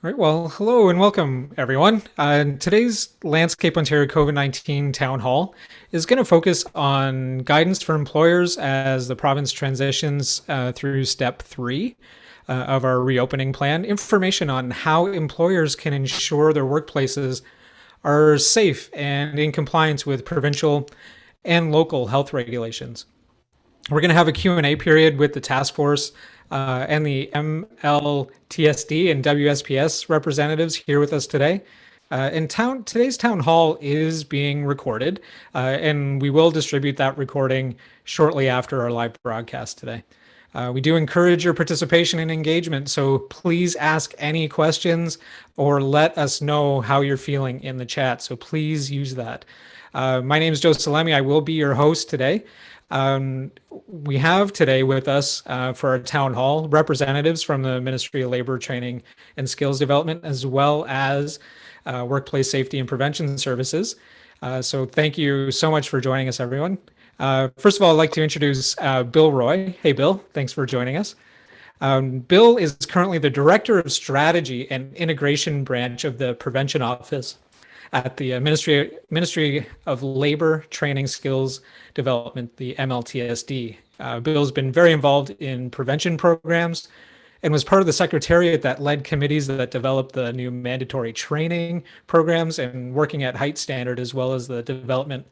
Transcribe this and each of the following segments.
All right, well, hello and welcome, everyone. Today's Landscape Ontario COVID-19 Town Hall is going to focus on guidance for employers as the province transitions through step three of our reopening plan, information on how employers can ensure their workplaces are safe and in compliance with provincial and local health regulations. We're going to have a Q&A period with the task force and the MLTSD and WSPS representatives here with us today. Today's town hall is being recorded, and we will distribute that recording shortly after our live broadcast today. We do encourage your participation and engagement, so please ask any questions or let us know how you're feeling in the chat. So please use that. My name is Joe Salemi. I will be your host today. We have today with us for our town hall representatives from the Ministry of Labor, Training and Skills Development, as well as Workplace Safety and Prevention Services. So thank you so much for joining us, everyone. First of all, I'd like to introduce Bill Roy. Hey, Bill, thanks for joining us. Bill is currently the Director of Strategy and Integration Branch of the Prevention Office at the Ministry of Labor, Training, Skills Development, the MLTSD. Bill's been very involved in prevention programs and was part of the secretariat that led committees that developed the new mandatory training programs and working at height standard, as well as the development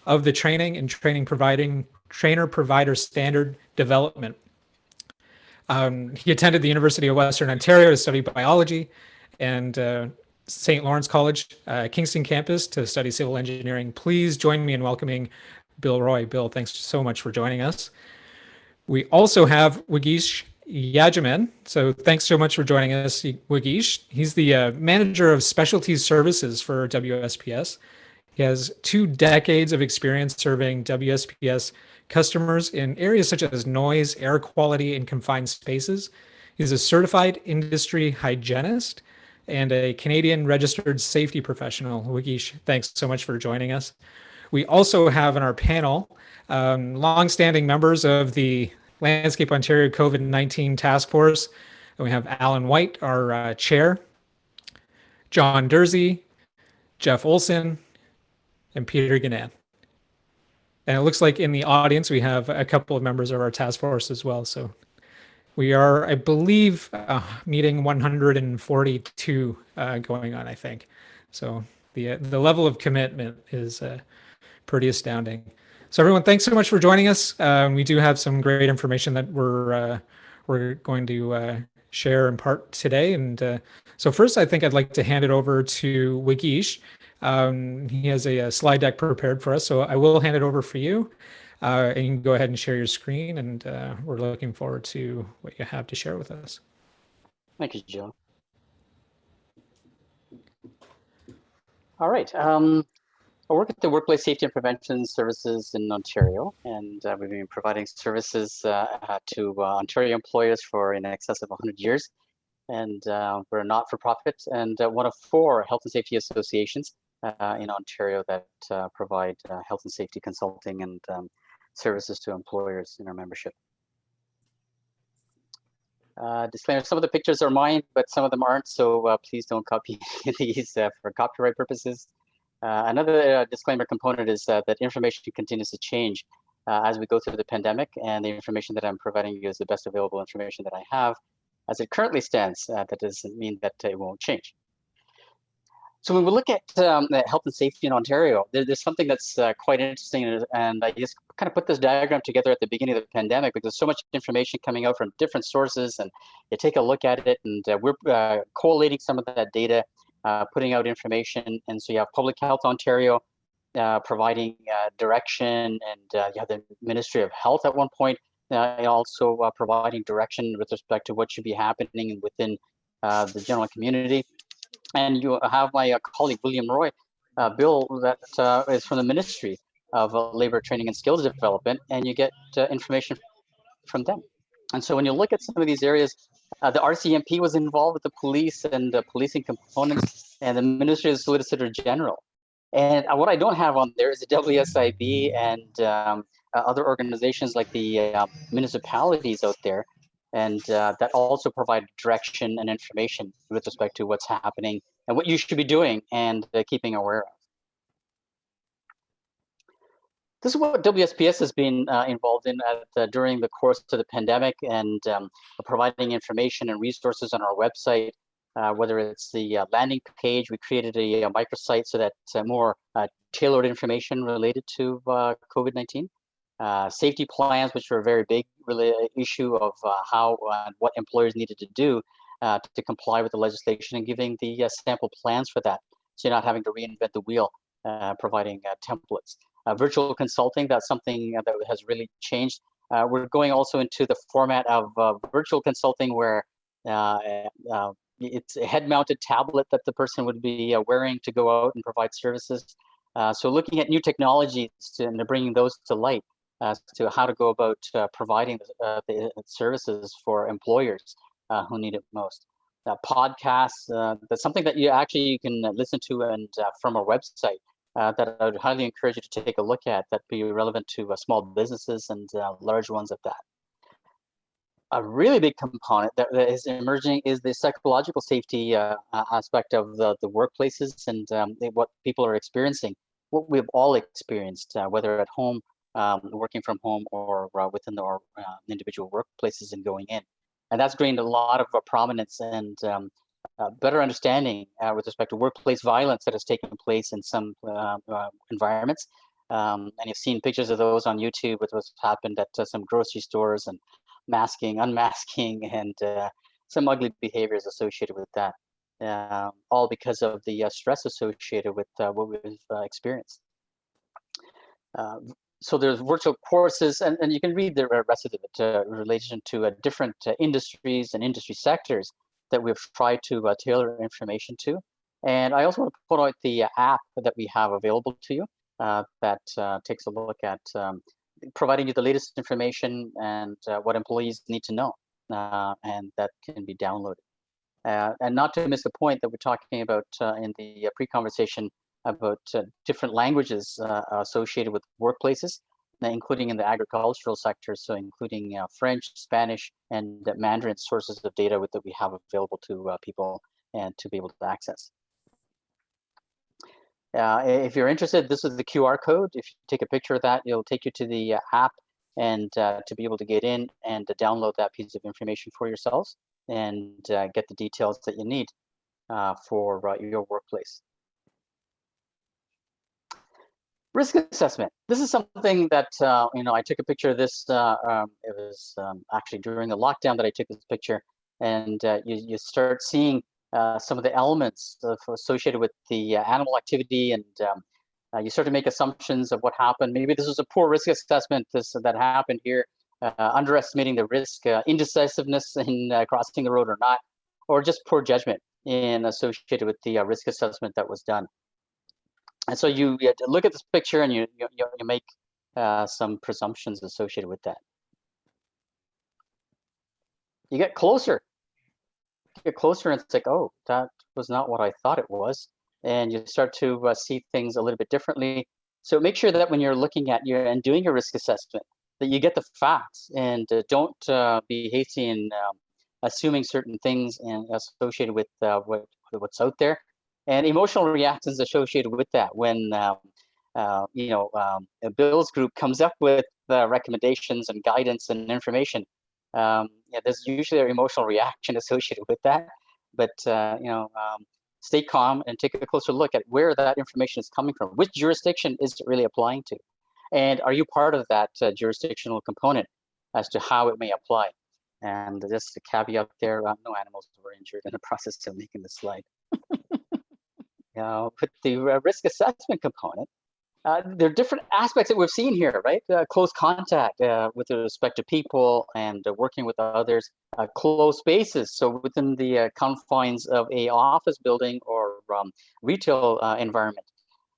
of the training and trainer provider standard development. He attended the University of Western Ontario to study biology and St. Lawrence College, Kingston campus to study civil engineering. Please join me in welcoming Bill Roy. Bill, thanks so much for joining us. We also have Wageesh Yajaman. So thanks so much for joining us, Wageesh. He's the manager of specialty services for WSPS. He has 2 decades of experience serving WSPS customers in areas such as noise, air quality, and confined spaces. He's a certified industry hygienist and a Canadian registered safety professional. Wageesh, thanks so much for joining us. We also have in our panel longstanding members of the Landscape Ontario COVID-19 Task Force. And we have Alan White, our chair, John Dursey, Jeff Olson, and Peter Gannan. And it looks like in the audience we have a couple of members of our task force as well. So we are, I believe, meeting 142 going on, I think. So the level of commitment is pretty astounding. So everyone, thanks so much for joining us. We do have some great information that we're going to share in part today. And so first, I think I'd like to hand it over to Wageesh. He has a slide deck prepared for us, so I will hand it over for you. And you can go ahead and share your screen, and we're looking forward to what you have to share with us. Thank you, Joe. All right. I work at the Workplace Safety and Prevention Services in Ontario, and we've been providing services to Ontario employers for in excess of 100 years. And we're a not-for-profit and one of 4 health and safety associations in Ontario that provide health and safety consulting and services to employers in our membership. Disclaimer, some of the pictures are mine, but some of them aren't, so please don't copy these for copyright purposes. Another disclaimer component is that information continues to change as we go through the pandemic, and the information that I'm providing you is the best available information that I have. As it currently stands, that doesn't mean that it won't change. So when we look at health and safety in Ontario, there's something that's quite interesting, and I just kind of put this diagram together at the beginning of the pandemic because there's so much information coming out from different sources, and you take a look at it, and we're collating some of that data, putting out information, and so you have Public Health Ontario providing direction, and you have the Ministry of Health at one point also providing direction with respect to what should be happening within the general community. And you have my colleague, William Roy, Bill, that is from the Ministry of Labor, Training and Skills Development, and you get information from them. And so when you look at some of these areas, the RCMP was involved with the police and the policing components, and the Ministry of the Solicitor General. And what I don't have on there is the WSIB and other organizations like the municipalities out there. And that also provide direction and information with respect to what's happening and what you should be doing and keeping aware of. This is what WSPS has been involved in during the course of the pandemic, and providing information and resources on our website, whether it's the landing page. We created a microsite so that more tailored information related to COVID-19. Safety plans, which were a very big issue of how what employers needed to do to comply with the legislation, and giving the sample plans for that, so you're not having to reinvent the wheel, providing templates. Virtual consulting, that's something that has really changed. We're going also into the format of virtual consulting, where it's a head-mounted tablet that the person would be wearing to go out and provide services. So looking at new technologies and bringing those to light as to how to go about providing the services for employers who need it most. Podcasts, that's something that you can listen to and from our website. That I would highly encourage you to take a look at, that be relevant to small businesses and large ones at that. A really big component that is emerging is the psychological safety aspect of the workplaces and what people are experiencing, what we've all experienced, whether at home, working from home, or within our individual workplaces and going in. And that's gained a lot of prominence and better understanding with respect to workplace violence that has taken place in some environments. And you've seen pictures of those on YouTube with what's happened at some grocery stores, and masking, unmasking, and some ugly behaviors associated with that, all because of the stress associated with what we've experienced. So there's virtual courses, and you can read the rest of it in relation to different industries and industry sectors that we've tried to tailor information to. And I also want to put out the app that we have available to you that takes a look at providing you the latest information and what employees need to know, and that can be downloaded. And not to miss the point that we're talking about in the pre-conversation about different languages associated with workplaces, including in the agricultural sector, so including French, Spanish, and Mandarin sources of data that we have available to people and to be able to access. If you're interested, this is the QR code. If you take a picture of that, it'll take you to the app, and to be able to get in and to download that piece of information for yourselves and get the details that you need for your workplace. Risk assessment. This is something that I took a picture of this. It was actually during the lockdown that I took this picture, and you start seeing some of the elements associated with the animal activity, and you start to make assumptions of what happened. Maybe this was a poor risk assessment that happened here, underestimating the risk, indecisiveness in crossing the road or not, or just poor judgment in associated with the risk assessment that was done. And so you look at this picture and you make some presumptions associated with that. You get closer. And it's like, oh, that was not what I thought it was. And you start to see things a little bit differently. So make sure that when you're looking at and doing your risk assessment, that you get the facts, and don't be hasty in assuming certain things and associated with what's out there. And emotional reactions associated with that. When a Bill's group comes up with recommendations and guidance and information, there's usually an emotional reaction associated with that. But stay calm and take a closer look at where that information is coming from. Which jurisdiction is it really applying to? And are you part of that jurisdictional component as to how it may apply? And just a caveat there, no animals were injured in the process of making the slide. With the risk assessment component, there are different aspects that we've seen here, right? Close contact with respect to people and working with others, close spaces. So within the confines of a office building or retail environment,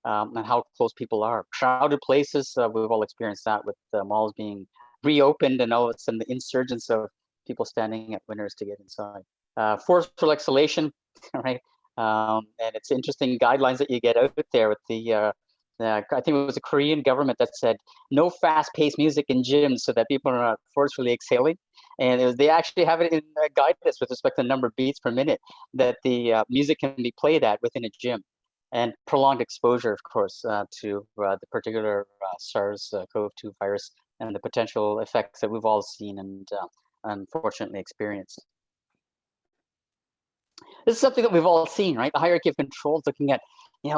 and how close people are. Crowded places, we've all experienced that with the malls being reopened, and all of a sudden the insurgence of people standing at windows to get inside. Forceful isolation, right? And it's interesting guidelines that you get out there with the I think it was a Korean government that said no fast-paced music in gyms so that people are not forcefully exhaling. And they actually have it in guidance with respect to the number of beats per minute that the music can be played at within a gym, and prolonged exposure, of course, to the particular SARS-CoV-2 virus and the potential effects that we've all seen and unfortunately experienced. This is something that we've all seen, right? The hierarchy of controls, looking at, this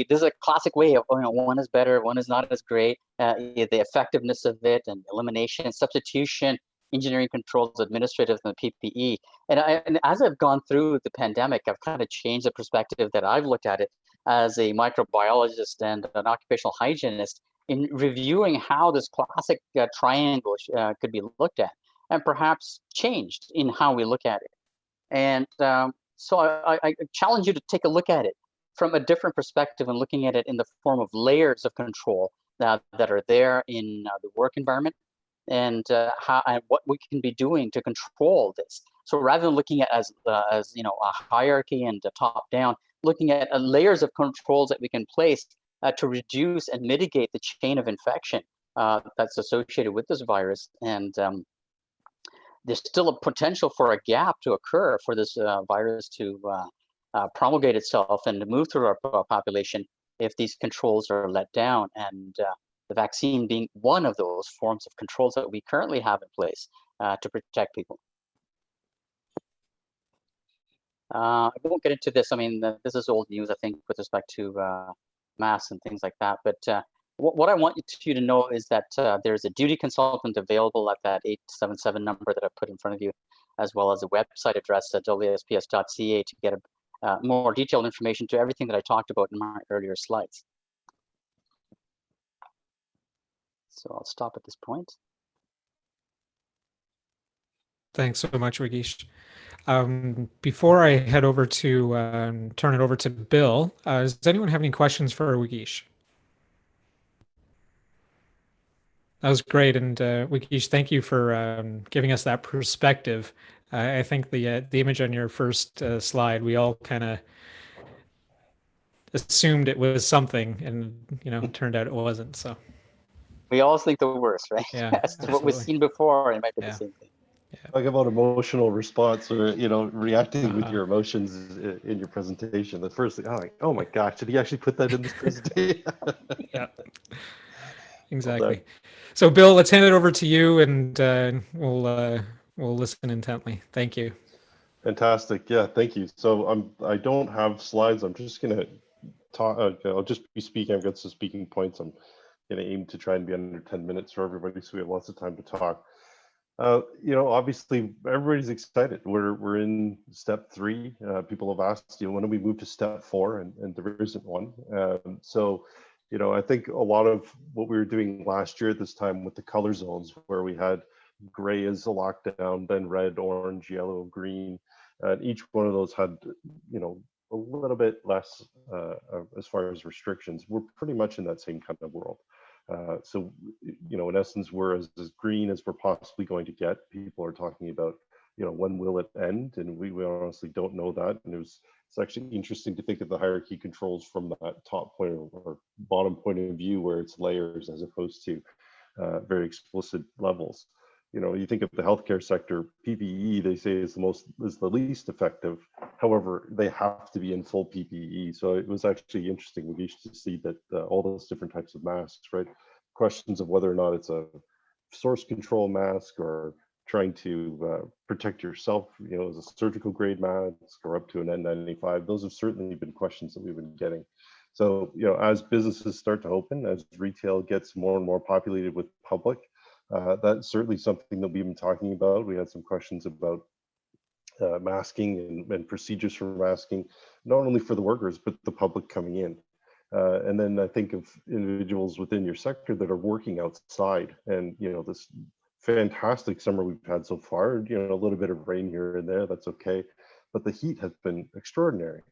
is a classic way of, one is better, one is not as great, the effectiveness of it, and elimination, substitution, engineering controls, administrative, and the PPE. And as I've gone through the pandemic, I've kind of changed the perspective that I've looked at it as a microbiologist and an occupational hygienist in reviewing how this classic triangle could be looked at, and perhaps changed in how we look at it. And so I challenge you to take a look at it from a different perspective and looking at it in the form of layers of control that are there in the work environment, and how and what we can be doing to control this. So rather than looking at as a hierarchy and a top down, looking at layers of controls that we can place to reduce and mitigate the chain of infection that's associated with this virus. And there's still a potential for a gap to occur for this virus to promulgate itself and to move through our population if these controls are let down, and the vaccine being one of those forms of controls that we currently have in place to protect people. I won't get into this. I mean, this is old news, I think, with respect to masks and things like that. But what I want you to know is that there's a duty consultant available at that 877 number that I put in front of you, as well as a website address at WSPS.ca to get more detailed information to everything that I talked about in my earlier slides. So I'll stop at this point. Thanks so much, Wageesh. Before I head over to turn it over to Bill, does anyone have any questions for Wageesh? That was great, and Wageesh, thank you for giving us that perspective. I think the image on your first slide, we all kind of assumed it was something, and it turned out it wasn't. So we always think the worst, right? Yeah, As to what we've seen before, it might be the same thing. Talk about emotional response, or reacting with your emotions in your presentation. The first thing, oh my gosh, did he actually put that in this presentation? Yeah, exactly. So Bill, let's hand it over to you, and we'll listen intently. Thank you. Fantastic. Yeah, thank you. So I don't have slides. I'm just gonna talk. I'll just be speaking. I've got some speaking points. I'm gonna aim to try and be under 10 minutes for everybody, so we have lots of time to talk. Obviously everybody's excited. We're in step 3. People have asked, when do we move to step 4? And there isn't one. So, I think a lot of what we were doing last year at this time with the color zones, where we had gray as a lockdown, then red, orange, yellow, green, and each one of those had, a little bit less as far as restrictions. We're pretty much in that same kind of world. So, in essence, we're as green as we're possibly going to get. People are talking about, when will it end? And we honestly don't know that. And it's actually interesting to think of the hierarchy controls from that top point or bottom point of view, where it's layers as opposed to very explicit levels. You think of the healthcare sector, PPE, they say is the least effective. However, they have to be in full PPE. So it was actually interesting, Wageesh, to see that all those different types of masks, right? Questions of whether or not it's a source control mask or trying to protect yourself, as a surgical grade mask or up to an N95. Those have certainly been questions that we've been getting. So, as businesses start to open, as retail gets more and more populated with public, that's certainly something that we've been talking about. We had some questions about masking and procedures for masking, not only for the workers, but the public coming in. And then I think of individuals within your sector that are working outside, and this fantastic summer we've had so far, a little bit of rain here and there, that's okay. But the heat has been extraordinary.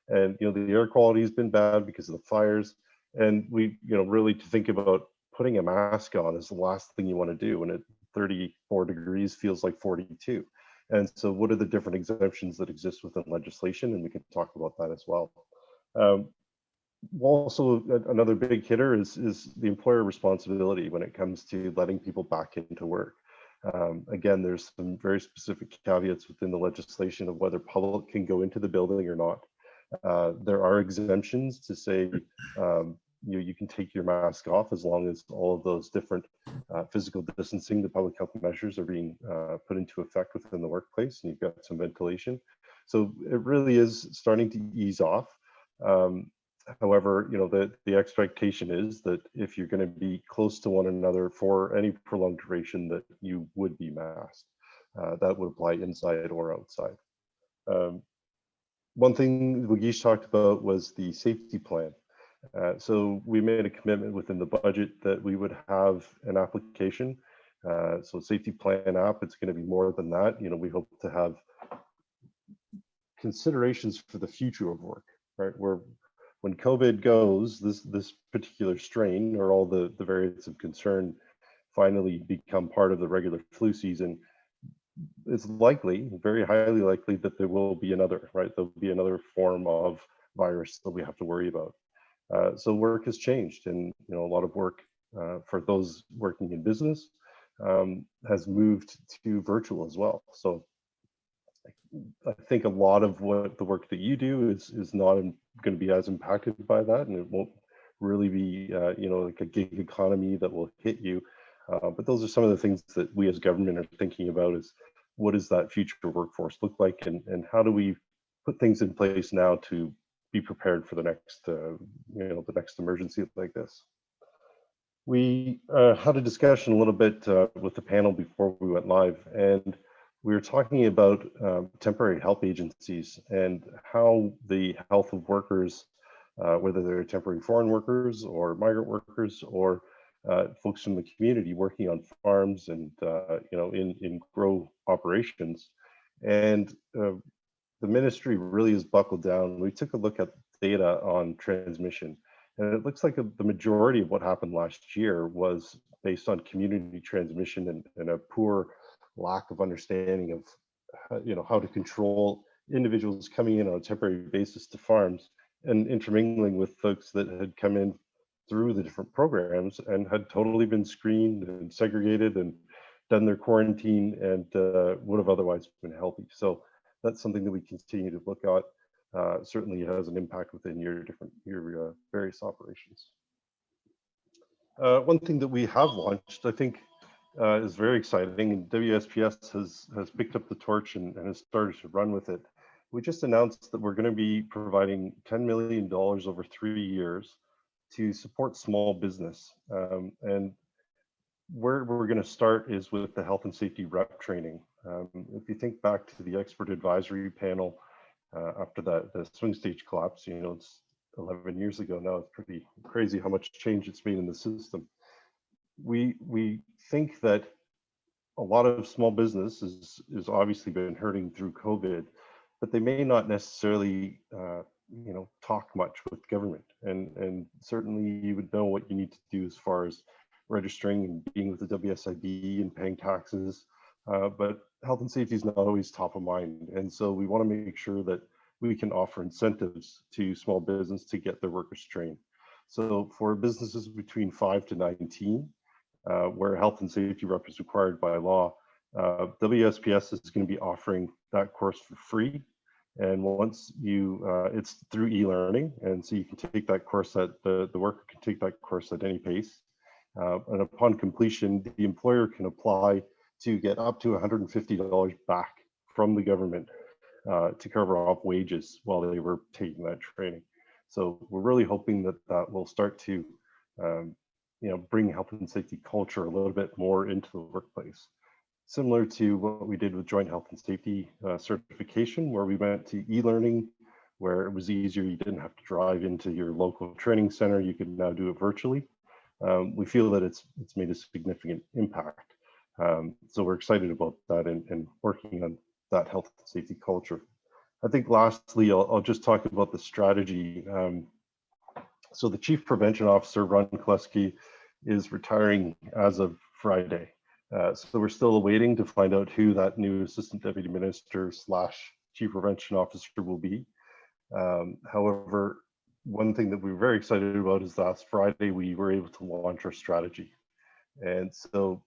And, the air quality has been bad because of the fires. And we, really to think about putting a mask on is the last thing you want to do when at 34 degrees feels like 42. And so what are the different exemptions that exist within legislation? And we can talk about that as well. Also, another big hitter is the employer responsibility when it comes to letting people back into work. Again, there's some very specific caveats within the legislation of whether public can go into the building or not. There are exemptions to say you can take your mask off as long as all of those different physical distancing, the public health measures are being put into effect within the workplace, and you've got some ventilation. So it really is starting to ease off. However, the expectation is that if you're going to be close to one another for any prolonged duration, that you would be masked. That would apply inside or outside. One thing Wagish talked about was the safety plan. So we made a commitment within the budget that we would have an application. So safety plan app, it's going to be more than that. We hope to have considerations for the future of work, right? When COVID goes, this particular strain or all the variants of concern finally become part of the regular flu season, it's likely, very highly likely, that there will be another, right? There'll be another form of virus that we have to worry about. So work has changed, and a lot of work for those working in business has moved to virtual as well. So I think a lot of what the work that you do is not going to be as impacted by that, and it won't really be like a gig economy that will hit you. But those are some of the things that we as government are thinking about: is what does that future workforce look like, and how do we put things in place now to be prepared for the next the next emergency like this. We had a discussion a little bit with the panel before we went live, and we were talking about temporary help agencies and how the health of workers, whether they're temporary foreign workers or migrant workers or folks from the community working on farms and in grow operations, and the ministry really is buckled down. We took a look at data on transmission, and it looks like the majority of what happened last year was based on community transmission and a poor lack of understanding of how to control individuals coming in on a temporary basis to farms and intermingling with folks that had come in through the different programs and had totally been screened and segregated and done their quarantine and would have otherwise been healthy. So that's something that we continue to look at. Certainly it has an impact within your various operations. One thing that we have launched, I think, is very exciting, and WSPS has picked up the torch and has started to run with it. We just announced that we're going to be providing $10 million over 3 years to support small business. And where we're going to start is with the health and safety rep training. If you think back to the expert advisory panel after the swing stage collapse, it's 11 years ago now. It's pretty crazy how much change it's made in the system. We think that a lot of small business is obviously been hurting through COVID, but they may not necessarily talk much with government, and certainly you would know what you need to do as far as registering and being with the WSIB and paying taxes, but health and safety is not always top of mind, and so we want to make sure that we can offer incentives to small business to get their workers trained. So for businesses between 5 to 19, where health and safety rep is required by law, WSPS is going to be offering that course for free. And once it's through e-learning, and so you can take that course the worker can take that course at any pace. And upon completion, the employer can apply to get up to $150 back from the government to cover off wages while they were taking that training. So we're really hoping that that will start to bring health and safety culture a little bit more into the workplace. Similar to what we did with joint health and safety certification, where we went to e-learning, where it was easier. You didn't have to drive into your local training center. You can now do it virtually. We feel that it's made a significant impact. So we're excited about that and working on that health and safety culture. I think lastly, I'll just talk about the strategy. So the Chief Prevention Officer, Ron Kleski, is retiring as of Friday. So we're still waiting to find out who that new Assistant Deputy Minister / Chief Prevention Officer will be. However, one thing that we're very excited about is last Friday, we were able to launch our strategy. And so,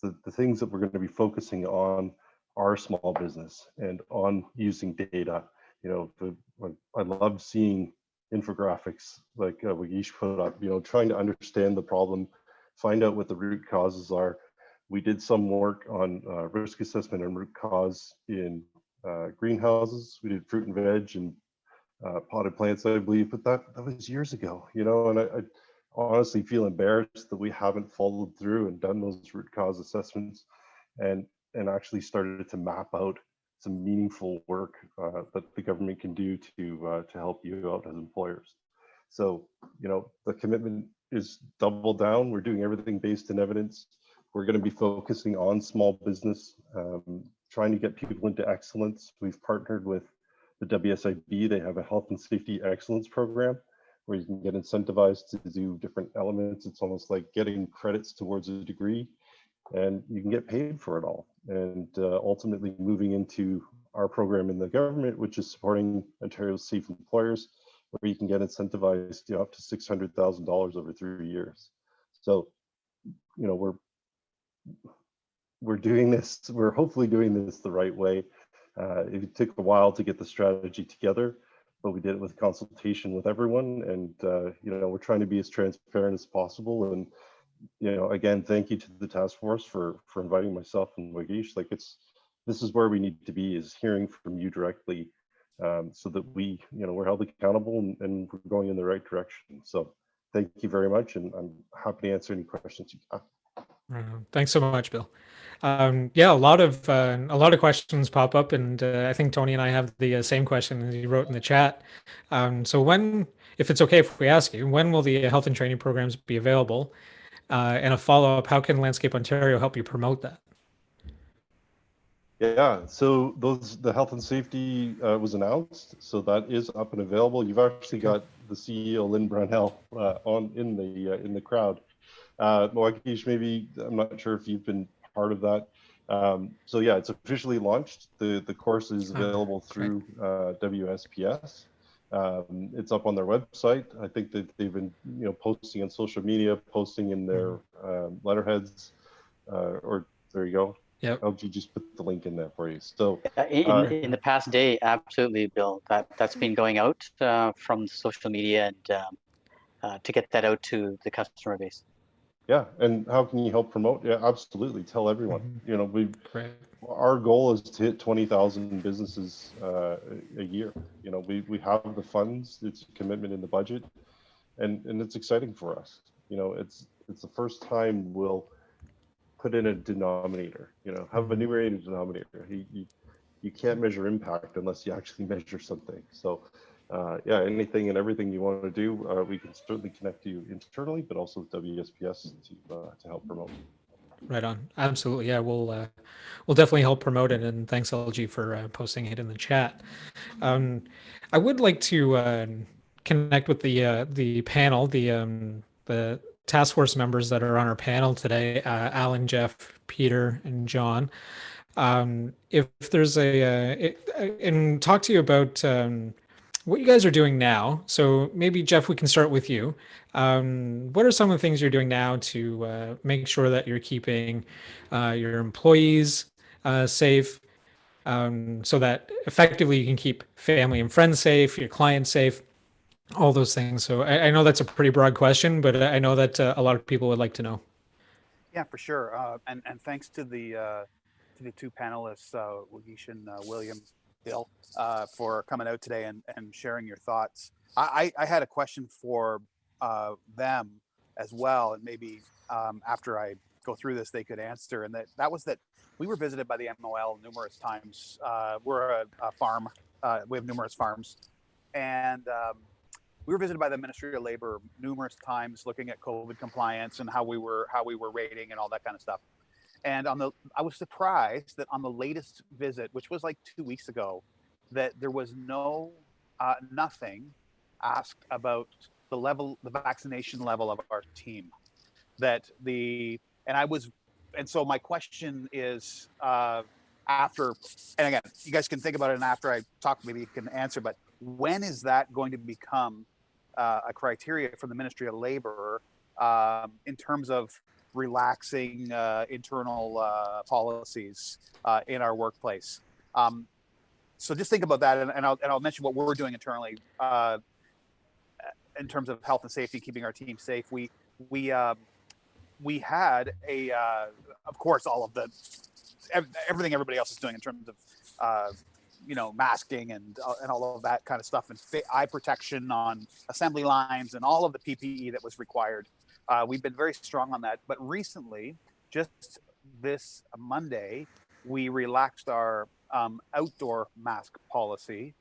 the things that we're going to be focusing on are small business and on using data. You know, I love seeing infographics like Wagish put up, you know, trying to understand the problem, find out what the root causes are. We did some work on risk assessment and root cause in greenhouses. We did fruit and veg and potted plants, I believe, but that was years ago, you know, and I honestly feel embarrassed that we haven't followed through and done those root cause assessments and actually started to map out some meaningful work that the government can do to help you out as employers. So, you know, the commitment is double down. We're doing everything based in evidence. We're going to be focusing on small business, trying to get people into excellence. We've partnered with the WSIB. They have a health and safety excellence program where you can get incentivized to do different elements. It's almost like getting credits towards a degree, and you can get paid for it all. And ultimately moving into our program in the government, which is supporting Ontario's safe employers, where you can get incentivized, you know, up to $600,000 over 3 years. So, you know, we're doing this. We're hopefully doing this the right way. It took a while to get the strategy together, but we did it with consultation with everyone, and you know, we're trying to be as transparent as possible. And you know, again, thank you to the task force for inviting myself and Wagish. Like, this is where we need to be, is hearing from you directly, so that we, you know, we're held accountable and we're going in the right direction. So thank you very much, and I'm happy to answer any questions you have. Thanks so much, Bill. Yeah, a lot of questions pop up, and I think Tony and I have the same question as you wrote in the chat. So when, if it's okay if we ask you, when will the health and training programs be available? And a follow-up, how can Landscape Ontario help you promote that? Yeah, so the health and safety was announced, so that is up and available. You've actually got the CEO Lynn Brownell on in the crowd. Wagish, maybe, I'm not sure if you've been part of that. So yeah, it's officially launched. The course is available through WSPS. It's up on their website. I think that they've been, you know, posting on social media, posting in their letterheads, or there you go. Yep. LG just put the link in there for you. So in the past day, absolutely, Bill. That's been going out from social media and to get that out to the customer base. Yeah, and how can you help promote? Yeah, absolutely. Tell everyone. You know, our goal is to hit 20,000 businesses a year. You know, we have the funds. It's a commitment in the budget, and it's exciting for us. You know, it's the first time we'll put in a denominator. You know, have a numerator denominator. You can't measure impact unless you actually measure something. So yeah, anything and everything you want to do, we can certainly connect you internally, but also with WSPS to help promote. Right on. Absolutely. Yeah, we'll definitely help promote it. And thanks, LG, for posting it in the chat. I would like to connect with the panel, the task force members that are on our panel today, Alan, Jeff, Peter, and John. If there's and talk to you about what you guys are doing now. So maybe Jeff, we can start with you. What are some of the things you're doing now to make sure that you're keeping your employees safe, so that effectively you can keep family and friends safe, your clients safe, all those things? So I know that's a pretty broad question, but I know that a lot of people would like to know. Yeah, for sure. And thanks to the two panelists, Wagish and William, Bill, for coming out today and sharing your thoughts. I had a question for them as well, and maybe after I go through this, they could answer. And that was that we were visited by the MOL numerous times. We're a farm. We have numerous farms, and we were visited by the Ministry of Labor numerous times, looking at COVID compliance and how we were rating and all that kind of stuff. And I was surprised that on the latest visit, which was like 2 weeks ago, that there was nothing asked about the vaccination level of our team. And so my question is, after, and again, you guys can think about it, and after I talk, maybe you can answer, but when is that going to become a criteria for the Ministry of Labor in terms of relaxing internal policies in our workplace. So just think about that, and I'll mention what we're doing internally in terms of health and safety, keeping our team safe. We had of course, all of everything everybody else is doing in terms of masking and all of that kind of stuff, and eye protection on assembly lines and all of the PPE that was required. We've been very strong on that, but recently, just this Monday, we relaxed our outdoor mask policy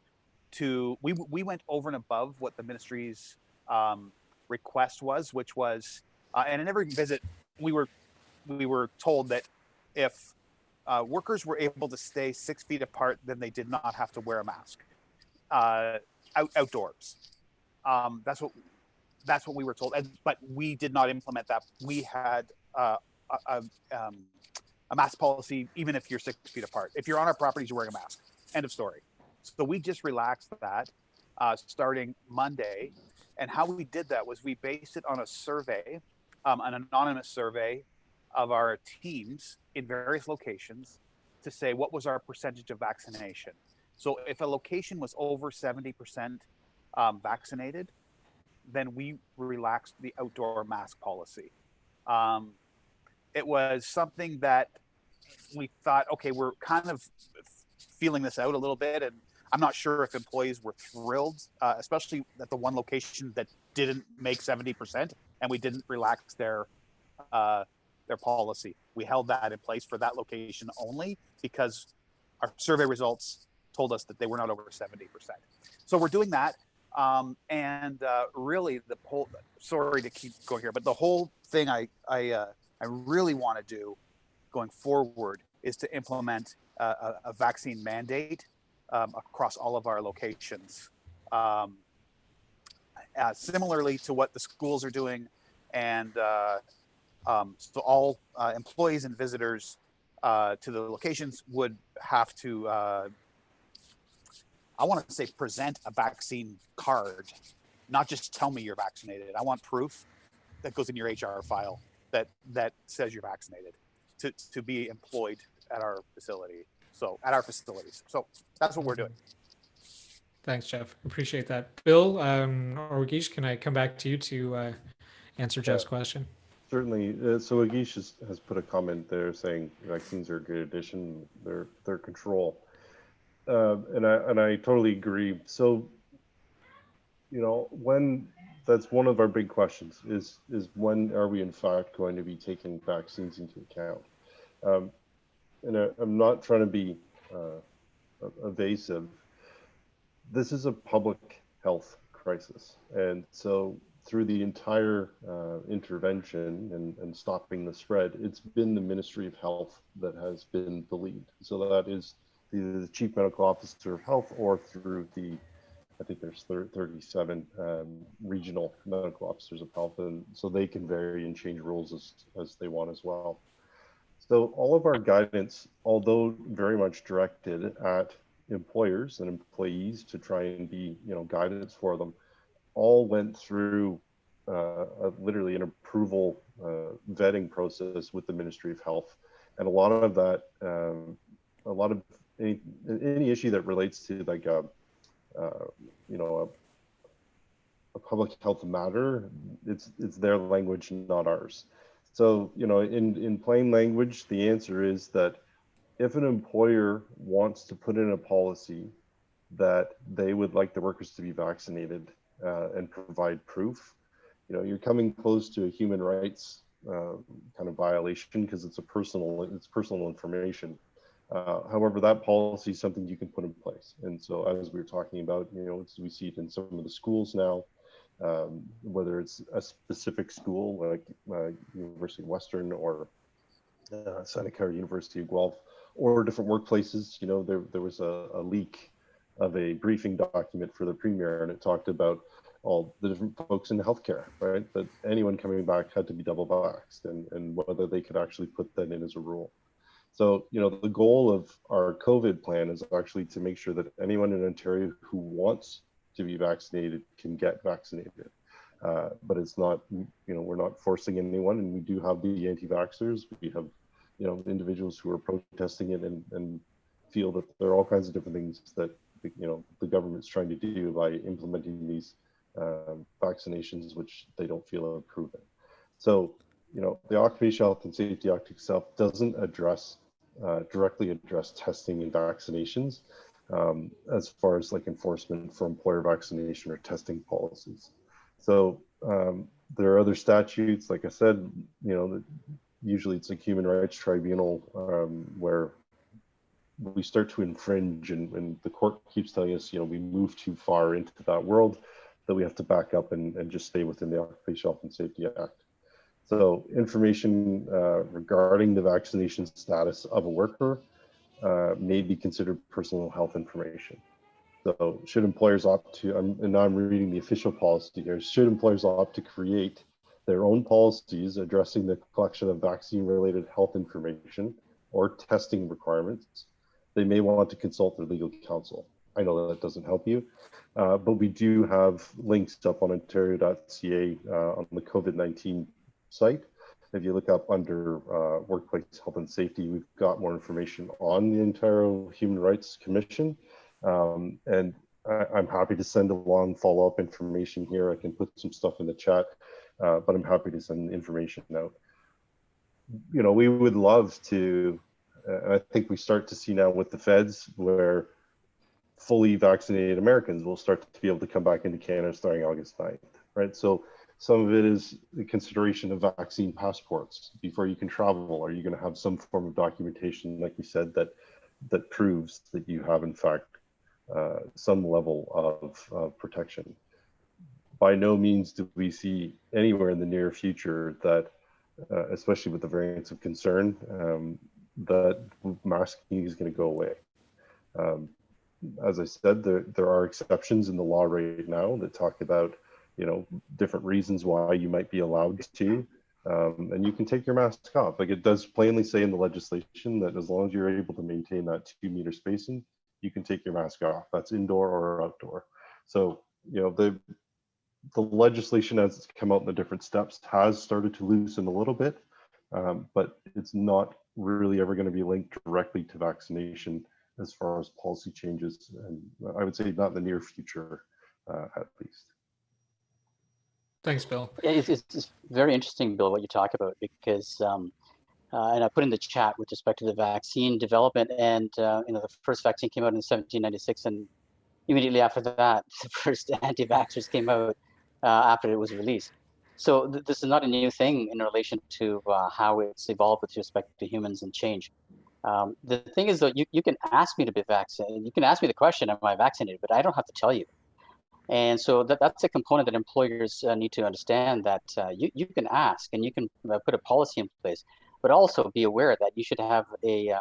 we went over and above what the ministry's request was, which was and in every visit we were told that if workers were able to stay 6 feet apart, then they did not have to wear a mask outdoors. That's what we were told, but we did not implement that. We had a mask policy, even if you're 6 feet apart. If you're on our properties, you're wearing a mask. End of story. So we just relaxed that starting Monday. And how we did that was we based it on a survey, an anonymous survey of our teams in various locations to say what was our percentage of vaccination. So if a location was over 70% vaccinated, then we relaxed the outdoor mask policy. It was something that we thought, okay, we're kind of feeling this out a little bit, and I'm not sure if employees were thrilled, especially at the one location that didn't make 70%, and we didn't relax their policy. We held that in place for that location only because our survey results told us that they were not over 70%. So we're doing that. And really the whole, sorry to keep going here, but the whole thing I really want to do going forward is to implement a vaccine mandate across all of our locations. Similarly to what the schools are doing, and so all employees and visitors to the locations would have to, I want to say, present a vaccine card, not just tell me you're vaccinated. I want proof that goes in your HR file that says you're vaccinated to be employed at our facility. So at our facilities. So that's what we're doing. Thanks, Jeff. Appreciate that. Bill or Wagish, can I come back to you to answer Jeff's question? Certainly. So Agish has put a comment there saying vaccines are a great addition. They're control, and I totally agree. So, when that's one of our big questions is when are we in fact going to be taking vaccines into account? And I'm not trying to be evasive. This is a public health crisis, and so through the entire intervention and stopping the spread, it's been the Ministry of Health that has been the lead. So that is either the Chief Medical Officer of Health or through I think there's 37 regional medical officers of health, and so they can vary and change rules as they want as well. So all of our guidance, although very much directed at employers and employees to try and be, guidance for them, all went through literally an approval vetting process with the Ministry of Health. And a lot of that, a lot of any issue that relates to like a public health matter, it's their language, not ours. So, in plain language, the answer is that if an employer wants to put in a policy that they would like the workers to be vaccinated and provide proof, you're coming close to a human rights kind of violation because it's personal information. However, that policy is something you can put in place. And so as we were talking about, we see it in some of the schools now, whether it's a specific school like University of Western or Santa Clara University of Guelph, or different workplaces. There was a leak of a briefing document for the premier, and it talked about all the different folks in healthcare, right? That anyone coming back had to be double vaxxed, and whether they could actually put that in as a rule. So, the goal of our COVID plan is actually to make sure that anyone in Ontario who wants to be vaccinated can get vaccinated. but it's not, we're not forcing anyone, and we do have the anti-vaxxers. We have, individuals who are protesting it and feel that there are all kinds of different things that, the government's trying to do by implementing these vaccinations, which they don't feel are proven. So, the Occupational Health and Safety Act itself doesn't directly address testing and vaccinations as far as like enforcement for employer vaccination or testing policies. So there are other statutes, like I said, usually it's a human rights tribunal where we start to infringe, and the court keeps telling us, we move too far into that world, that we have to back up and just stay within the Occupational Health and Safety Act. So information regarding the vaccination status of a worker may be considered personal health information. So should employers opt to, and now I'm reading the official policy here, should employers opt to create their own policies addressing the collection of vaccine-related health information or testing requirements, they may want to consult their legal counsel. I know that doesn't help you, but we do have links up on ontario.ca on the COVID-19 site. If you look up under workplace health and safety, we've got more information on the Ontario Human Rights Commission. And I'm happy to send along follow-up information here. I can put some stuff in the chat, but I'm happy to send information out. We would love to, I think we start to see now with the feds where fully vaccinated Americans will start to be able to come back into Canada starting August 9th, right? So some of it is the consideration of vaccine passports. Before you can travel, are you going to have some form of documentation, like you said, that proves that you have in fact some level of protection? By no means do we see anywhere in the near future that, especially with the variants of concern, that masking is going to go away. As I said, there are exceptions in the law right now that talk about, different reasons why you might be allowed to, and you can take your mask off. Like it does plainly say in the legislation that as long as you're able to maintain that 2-meter spacing, you can take your mask off. That's indoor or outdoor. So, the legislation as it's come out in the different steps has started to loosen a little bit, but it's not really ever going to be linked directly to vaccination as far as policy changes. And I would say not in the near future, at least. Thanks, Bill. It's very interesting, Bill, what you talk about, because and I put in the chat with respect to the vaccine development, and the first vaccine came out in 1796, and immediately after that, the first anti-vaxxers came out after it was released. So this is not a new thing in relation to how it's evolved with respect to humans and change. The thing is, though, you can ask me to be vaccinated. You can ask me the question, am I vaccinated? But I don't have to tell you. And so that's a component that employers need to understand, that you can ask and you can put a policy in place, but also be aware that you should have a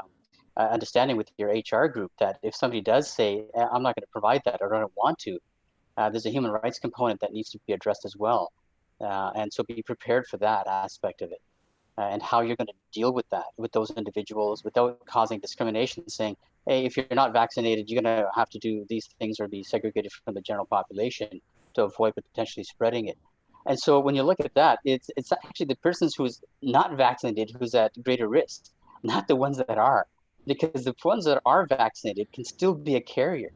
understanding with your HR group that if somebody does say, I'm not going to provide that or I don't want to, there's a human rights component that needs to be addressed as well. And so be prepared for that aspect of it, and how you're going to deal with that, with those individuals without causing discrimination, saying, hey, if you're not vaccinated, you're going to have to do these things or be segregated from the general population to avoid potentially spreading it. And so when you look at that, it's actually the persons who's not vaccinated who's at greater risk, not the ones that are, because the ones that are vaccinated can still be a carrier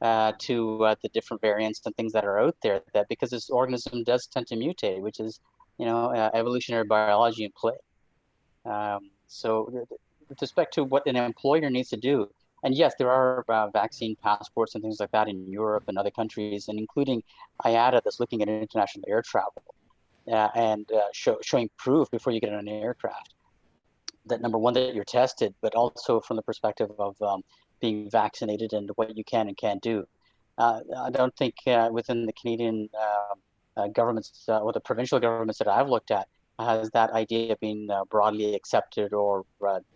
to the different variants and things that are out there, that because this organism does tend to mutate, which is, evolutionary biology in play. So with respect to what an employer needs to do, and yes, there are vaccine passports and things like that in Europe and other countries, and including IATA that's looking at international air travel and showing proof before you get on an aircraft that, number one, that you're tested, but also from the perspective of being vaccinated and what you can and can't do. I don't think within the Canadian governments or the provincial governments that I've looked at has that idea been broadly accepted or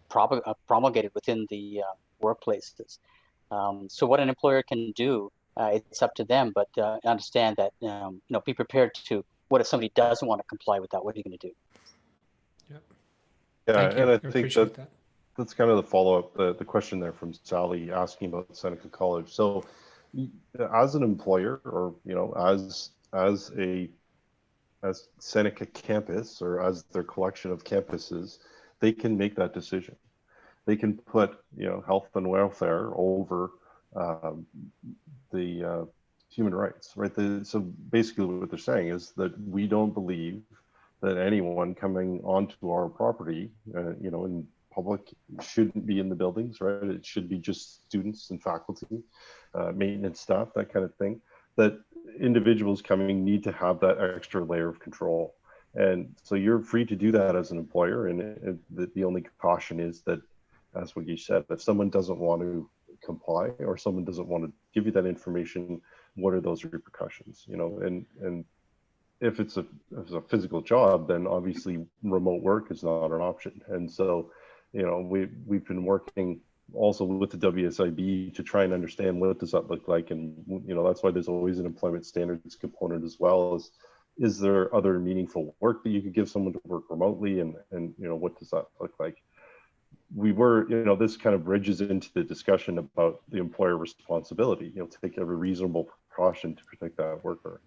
promulgated within the workplaces. So what an employer can do, it's up to them, but understand that, be prepared to, what if somebody doesn't want to comply with that? What are you going to do? Yep. Yeah, Thank you. and I think appreciate that. that's kind of the follow-up, the question there from Sally asking about Seneca College. So as an employer, or as a as Seneca campus or as their collection of campuses, they can make that decision. They can put, you know, health and welfare over the human rights, right? So basically what they're saying is that we don't believe that anyone coming onto our property, you know, in public shouldn't be in the buildings, right? It should be just students and faculty, maintenance staff, that kind of thing. That individuals coming need to have that extra layer of control. And so you're free to do that as an employer. And the only caution is that, as what you said, if someone doesn't want to comply or someone doesn't want to give you that information, what are those repercussions? You know, and if it's a physical job, then obviously remote work is not an option. And so, you know, we've been working also with the WSIB to try and understand what does that look like. And, you know, that's why there's always an employment standards component as well. Is there other meaningful work that you could give someone to work remotely? And you know, what does that look like? We were, you know, this kind of bridges into the discussion about the employer responsibility, you know, take every reasonable precaution to protect that worker.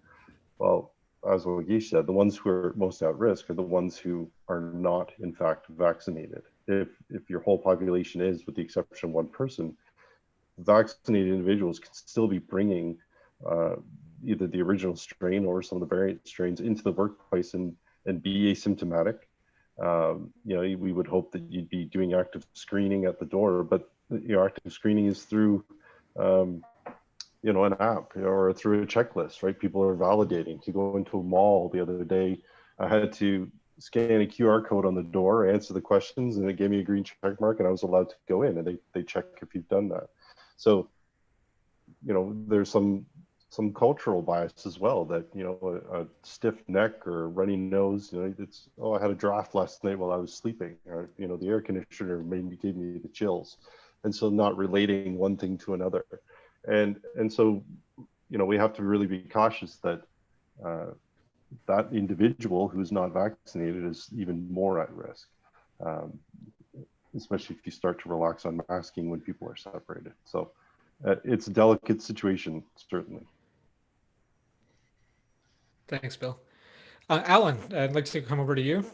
Well, as Wagish said, the ones who are most at risk are the ones who are not, in fact, vaccinated. If your whole population is, with the exception of one person, vaccinated individuals can still be bringing either the original strain or some of the variant strains into the workplace and be asymptomatic. You know, we would hope that you'd be doing active screening at the door, but you know, active screening is through you know, an app or through a checklist, right? People are validating. To go into a mall the other day, I had to scan a QR code on the door, answer the questions, and it gave me a green check mark, and I was allowed to go in, and they check if you've done that. So, you know, there's some cultural bias as well, that, you know, a stiff neck or runny nose, you know, it's, oh, I had a draft last night while I was sleeping, or, you know, the air conditioner gave me the chills. And so not relating one thing to another. And so, you know, we have to really be cautious that that individual who's not vaccinated is even more at risk, especially if you start to relax on masking when people are separated. So it's a delicate situation, certainly. Thanks, Bill. Alan, I'd like to come over to you.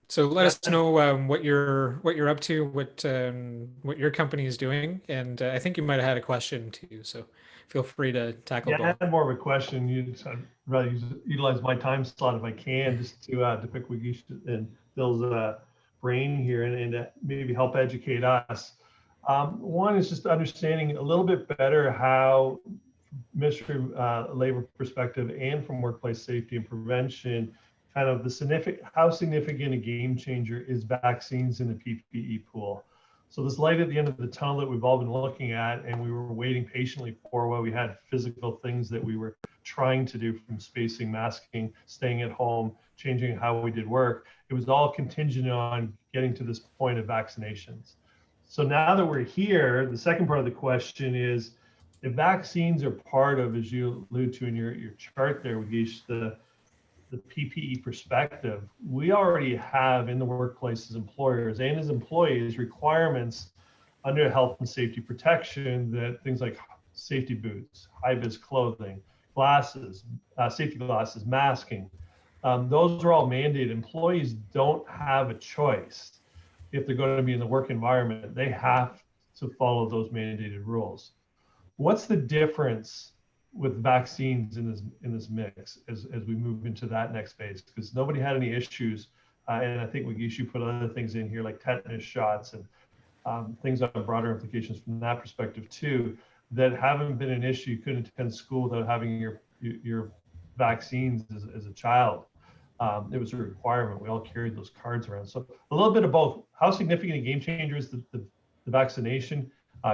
So let us know what you're up to, what your company is doing, and I think you might have had a question too. So feel free to tackle Yeah, both. I had more of a question. I'd rather utilize my time slot if I can, just to pick Wagish and Bill's brain here and maybe help educate us. One is just understanding a little bit better how Ministry of Labor perspective and from workplace safety and prevention, kind of how significant a game changer is vaccines in the PPE pool. So this light at the end of the tunnel that we've all been looking at and we were waiting patiently for, while we had physical things that we were trying to do, from spacing, masking, staying at home, changing how we did work, it was all contingent on getting to this point of vaccinations. So now that we're here, the second part of the question is, if vaccines are part of, as you allude to in your chart there, Wagish, the PPE perspective, we already have in the workplace as employers and as employees requirements under health and safety protection, that things like safety boots, high-vis clothing, glasses, safety glasses, masking, those are all mandated. Employees don't have a choice. If they're going to be in the work environment, they have to follow those mandated rules. What's the difference with vaccines in this mix as we move into that next phase? Because nobody had any issues, and I think Wagish, you put other things in here like tetanus shots and things on broader implications from that perspective too, that haven't been an issue. You couldn't attend school without having your vaccines as a child. It was a requirement. We all carried those cards around. So a little bit of both. How significant a game changer is the vaccination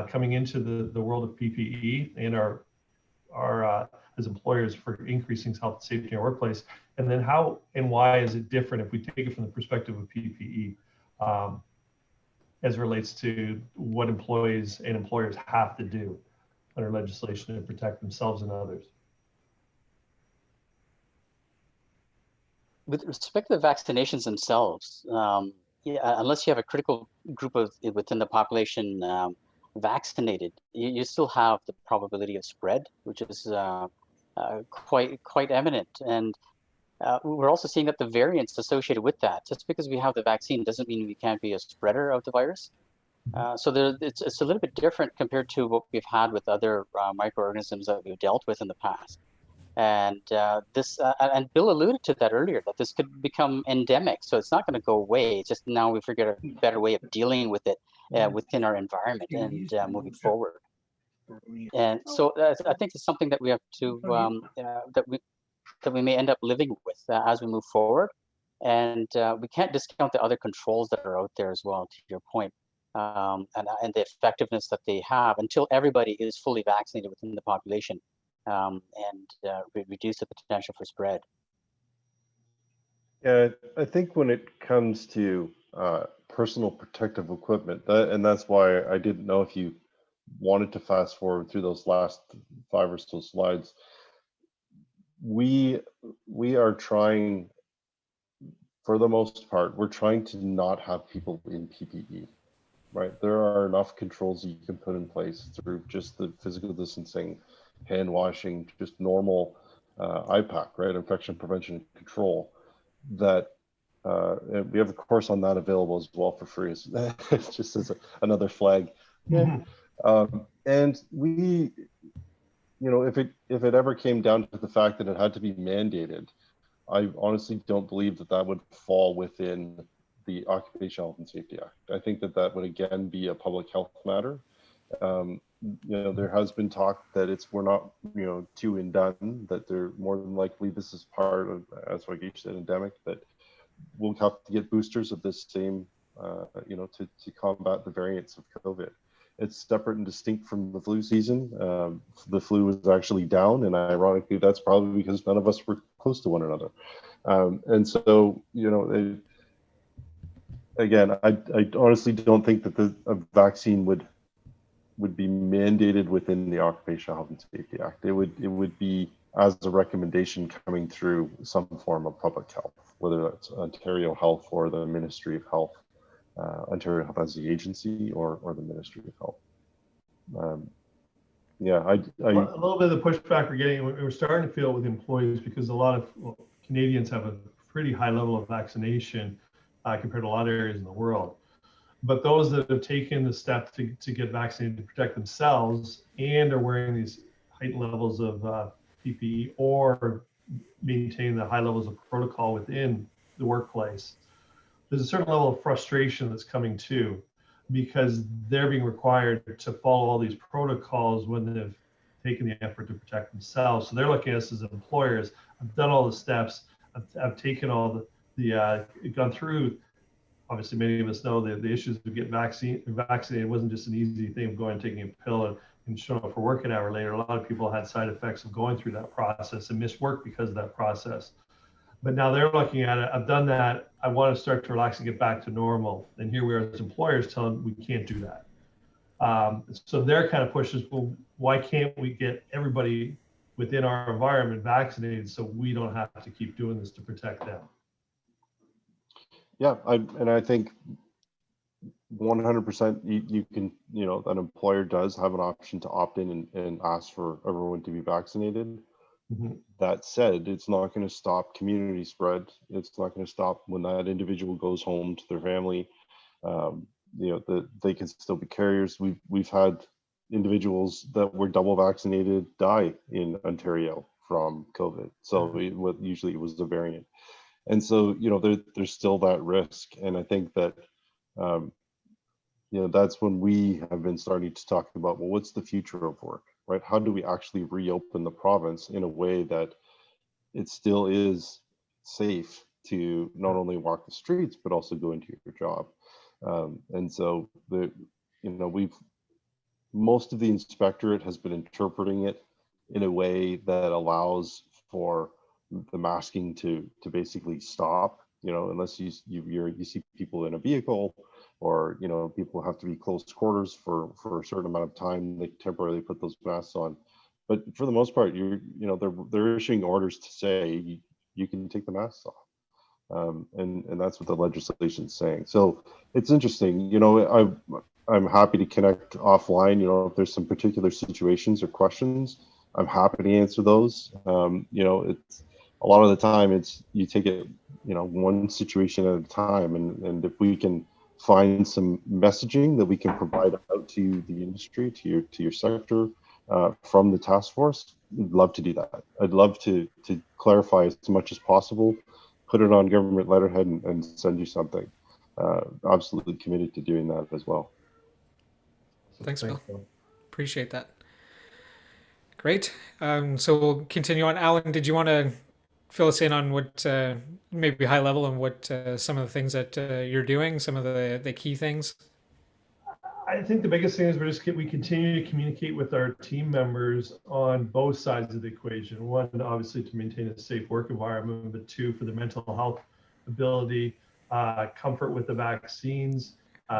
coming into the world of PPE and our as employers for increasing health and safety in our workplace, and then how and why is it different if we take it from the perspective of PPE as it relates to what employees and employers have to do under legislation to protect themselves and others? With respect to the vaccinations themselves, yeah, unless you have a critical group of within the population vaccinated, you still have the probability of spread, which is quite eminent. And we're also seeing that the variants associated with that, just because we have the vaccine doesn't mean we can't be a spreader of the virus. So it's a little bit different compared to what we've had with other microorganisms that we've dealt with in the past. And and Bill alluded to that earlier, that this could become endemic. So it's not going to go away. It's just now we figured a better way of dealing with it within our environment and moving forward. And so I think it's something that we have to that we may end up living with as we move forward. And we can't discount the other controls that are out there as well, to your point, and the effectiveness that they have until everybody is fully vaccinated within the population, and reduce the potential for spread. Yeah, I think when it comes to personal protective equipment, and that's why I didn't know if you wanted to fast forward through those last 5 or so slides. We are trying, for the most part, we're trying to not have people in PPE, right? There are enough controls that you can put in place through just the physical distancing, hand washing, just normal IPAC, right? Infection prevention and control, that and we have a course on that available as well for free. It's just as another flag. Yeah. And we, if it ever came down to the fact that it had to be mandated, I honestly don't believe that would fall within the Occupational Health and Safety Act. I think that would again be a public health matter. There has been talk that we're not, two and done, that they're more than likely this is part of, as Wageesh said, endemic, that we'll have to get boosters of this same, to combat the variants of COVID. It's separate and distinct from the flu season. The flu was actually down, and ironically, that's probably because none of us were close to one another. And so, again, I honestly don't think that a vaccine would be mandated within the Occupational Health and Safety Act. It would be as a recommendation coming through some form of public health, whether that's Ontario Health or the Ministry of Health. Ontario Health as the agency or the Ministry of Health. A little bit of the pushback we're getting, we're starting to feel with employees, because a lot of Canadians have a pretty high level of vaccination compared to a lot of areas in the world. But those that have taken the step to get vaccinated to protect themselves and are wearing these heightened levels of PPE or maintain the high levels of protocol within the workplace, there's a certain level of frustration that's coming too, because they're being required to follow all these protocols when they've taken the effort to protect themselves. So they're looking at us as employers. I've done all the steps. I've taken all gone through. Obviously, many of us know the issues of getting vaccinated wasn't just an easy thing of going and taking a pill and showing up for work an hour later. A lot of people had side effects of going through that process and missed work because of that process. But now they're looking at it. I've done that. I want to start to relax and get back to normal. And here we are as employers telling them we can't do that. So their kind of push is, well, why can't we get everybody within our environment vaccinated so we don't have to keep doing this to protect them? Yeah, I think 100% you can, an employer does have an option to opt in and ask for everyone to be vaccinated. Mm-hmm. That said, it's not going to stop community spread. It's not going to stop when that individual goes home to their family. They can still be carriers. We've had individuals that were double vaccinated die in Ontario from COVID. So usually it was the variant. And so, there's still that risk. And I think that, that's when we have been starting to talk about, well, what's the future of work, right? How do we actually reopen the province in a way that it still is safe to not only walk the streets, but also go into your job? And so, most of the inspectorate has been interpreting it in a way that allows for the masking to basically stop, unless you see people in a vehicle, or people have to be close quarters for a certain amount of time, they temporarily put those masks on. But for the most part, they're issuing orders to say you can take the masks off, and that's what the legislation is saying. So it's interesting. I'm happy to connect offline, if there's some particular situations or questions. I'm happy to answer those. You know, it's a lot of the time it's you take it, you know, one situation at a time, and if we can find some messaging that we can provide out to the industry, to your sector, from the task force, I'd love to do that. I'd love to clarify as much as possible, put it on government letterhead, and send you something. Absolutely committed to doing that as well. Thanks, Bill. Appreciate that. Great. So we'll continue on. Alan, did you want to fill us in on what, maybe high level, on what some of the things that you're doing, some of the key things? I think the biggest thing is we continue to communicate with our team members on both sides of the equation. One, obviously, to maintain a safe work environment, but two, for the mental health ability, comfort with the vaccines,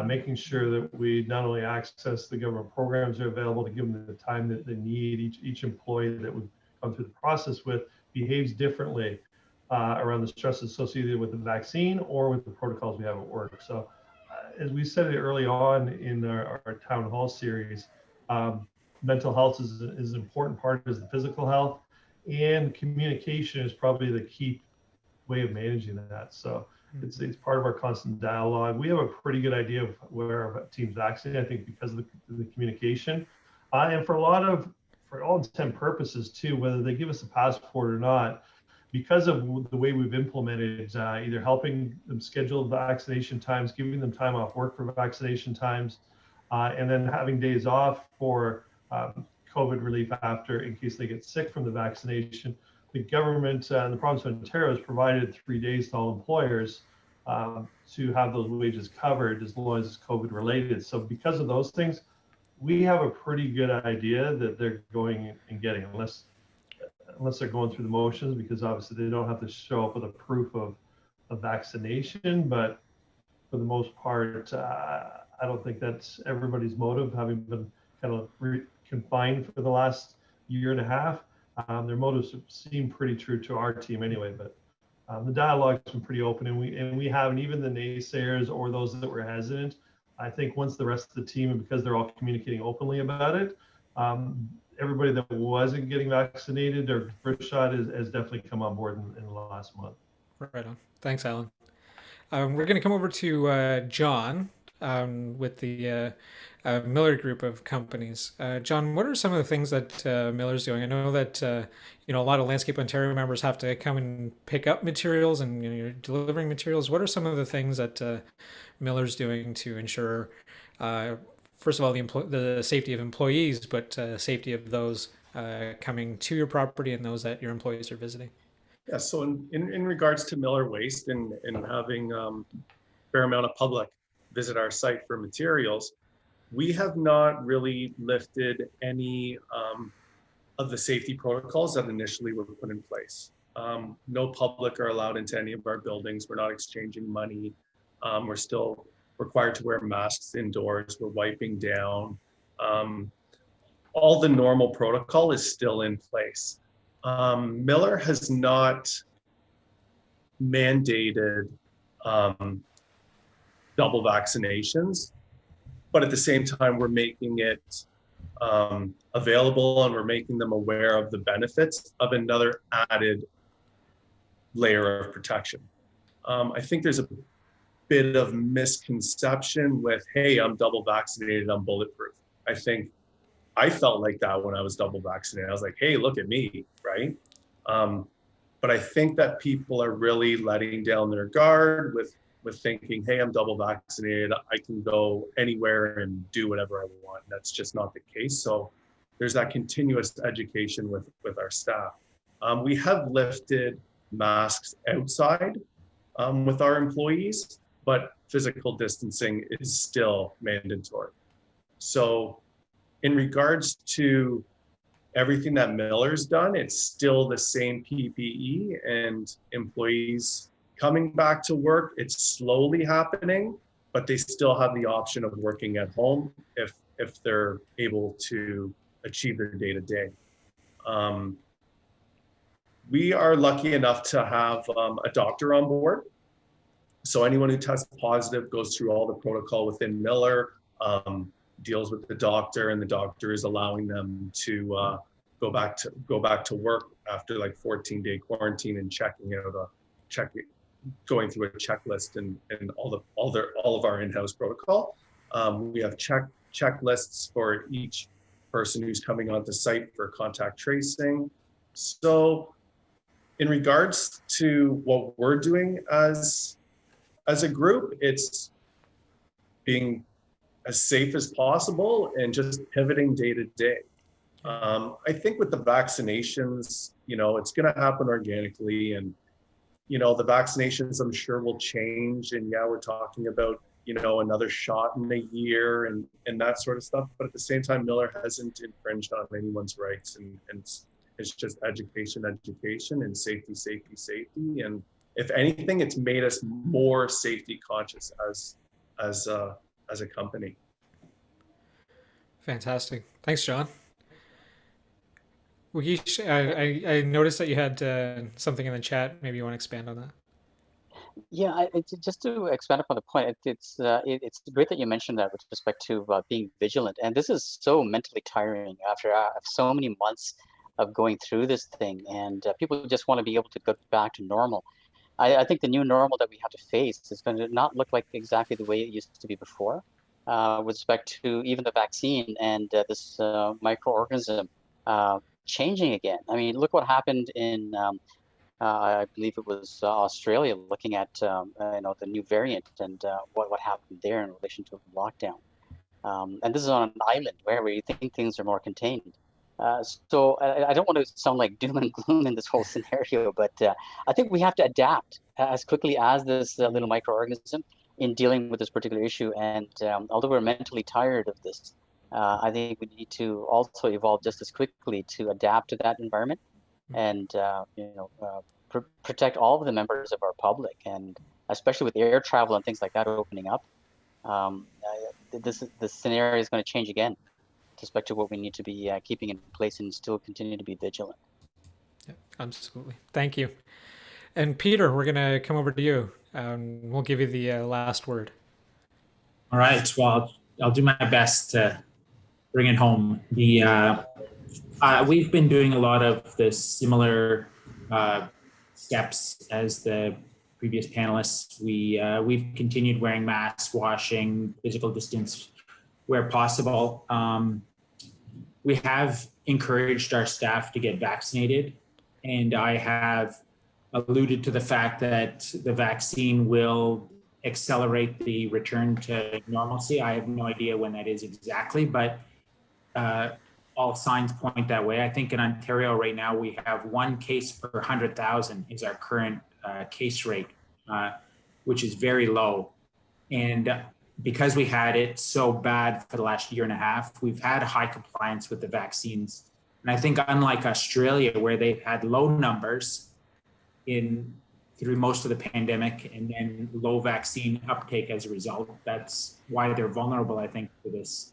making sure that we not only access the government programs that are available to give them the time that they need. Each employee that we've gone through the process with behaves differently around the stress associated with the vaccine or with the protocols we have at work. So as we said it early on in our town hall series, mental health is an important part as the physical health, and communication is probably the key way of managing that. So it's part of our constant dialogue. We have a pretty good idea of where our team's vaccinated, I think, because of the communication. And for all intents and purposes too, whether they give us a passport or not, because of the way we've implemented, either helping them schedule vaccination times, giving them time off work for vaccination times, and then having days off for COVID relief after, in case they get sick from the vaccination. The government and the province of Ontario has provided 3 days to all employers to have those wages covered as long as it's COVID related. So because of those things, we have a pretty good idea that they're going and getting, unless they're going through the motions, because obviously they don't have to show up with a proof of vaccination. But for the most part, I don't think that's everybody's motive, having been kind of confined for the last year and a half. Their motives seem pretty true to our team anyway, but the dialogue's been pretty open, and we have, and even the naysayers or those that were hesitant, I think once the rest of the team, and because they're all communicating openly about it, everybody that wasn't getting vaccinated or first shot has definitely come on board in the last month. Right on. Thanks, Alan. We're going to come over to John with the Miller Group of companies. John, what are some of the things that Miller's doing? I know that a lot of Landscape Ontario members have to come and pick up materials, and you're delivering materials. What are some of the things that Miller's doing to ensure, first of all, the safety of employees, but safety of those coming to your property and those that your employees are visiting? Yeah, so in regards to Miller Waste and having a fair amount of public visit our site for materials, we have not really lifted any of the safety protocols that initially were put in place. No public are allowed into any of our buildings. We're not exchanging money. We're still required to wear masks indoors. We're wiping down. All the normal protocol is still in place. Miller has not mandated double vaccinations, but at the same time, we're making it available, and we're making them aware of the benefits of another added layer of protection. I think there's a bit of misconception with, hey, I'm double vaccinated, I'm bulletproof. I felt like that when I was double vaccinated. I was like, hey, look at me, right? But I think that people are really letting down their guard with thinking, hey, I'm double vaccinated, I can go anywhere and do whatever I want. That's just not the case. So there's that continuous education with our staff. We have lifted masks outside with our employees, but physical distancing is still mandatory. So in regards to everything that Miller's done, it's still the same PPE and employees coming back to work. It's slowly happening, but they still have the option of working at home if they're able to achieve their day-to-day. We are lucky enough to have a doctor on board. So anyone who tests positive goes through all the protocol within Miller, deals with the doctor, and the doctor is allowing them to go back to work after like 14-day quarantine and going through a checklist and all of our in-house protocol. We have checklists for each person who's coming onto site for contact tracing. So in regards to what we're doing as a group, it's being as safe as possible and just pivoting day to day. I think with the vaccinations, it's going to happen organically, and the vaccinations I'm sure will change. And yeah, we're talking about another shot in a year and that sort of stuff. But at the same time, Miller hasn't infringed on anyone's rights, and it's just education, and safety. And if anything, it's made us more safety conscious as a company. Fantastic. Thanks, John. Wagish, I noticed that you had something in the chat. Maybe you want to expand on that. Yeah, just to expand upon the point, it's great that you mentioned that with respect to being vigilant. And this is so mentally tiring after so many months of going through this thing, and people just want to be able to go back to normal. I think the new normal that we have to face is going to not look like exactly the way it used to be before, with respect to even the vaccine and this microorganism changing again. I mean, look what happened in I believe it was Australia, looking at the new variant and what happened there in relation to lockdown. And this is on an island where you think things are more contained. So I don't want to sound like doom and gloom in this whole scenario, but I think we have to adapt as quickly as this little microorganism in dealing with this particular issue. And although we're mentally tired of this, I think we need to also evolve just as quickly to adapt to that environment and protect all of the members of our public, and especially with air travel and things like that opening up. This scenario is going to change again with respect to what we need to be keeping in place and still continue to be vigilant. Yeah, absolutely. Thank you. And Peter, we're going to come over to you. We'll give you the last word. All right. Well, I'll do my best to bring it home. We've been doing a lot of the similar steps as the previous panelists. We've continued wearing masks, washing, physical distance where possible. We have encouraged our staff to get vaccinated, and I have alluded to the fact that the vaccine will accelerate the return to normalcy. I have no idea when that is exactly, but all signs point that way. I think in Ontario right now, we have 1 case per 100,000 is our current case rate, which is very low. And because we had it so bad for the last year and a half, we've had high compliance with the vaccines. And I think unlike Australia, where they've had low numbers through most of the pandemic and then low vaccine uptake as a result, that's why they're vulnerable, I think, to this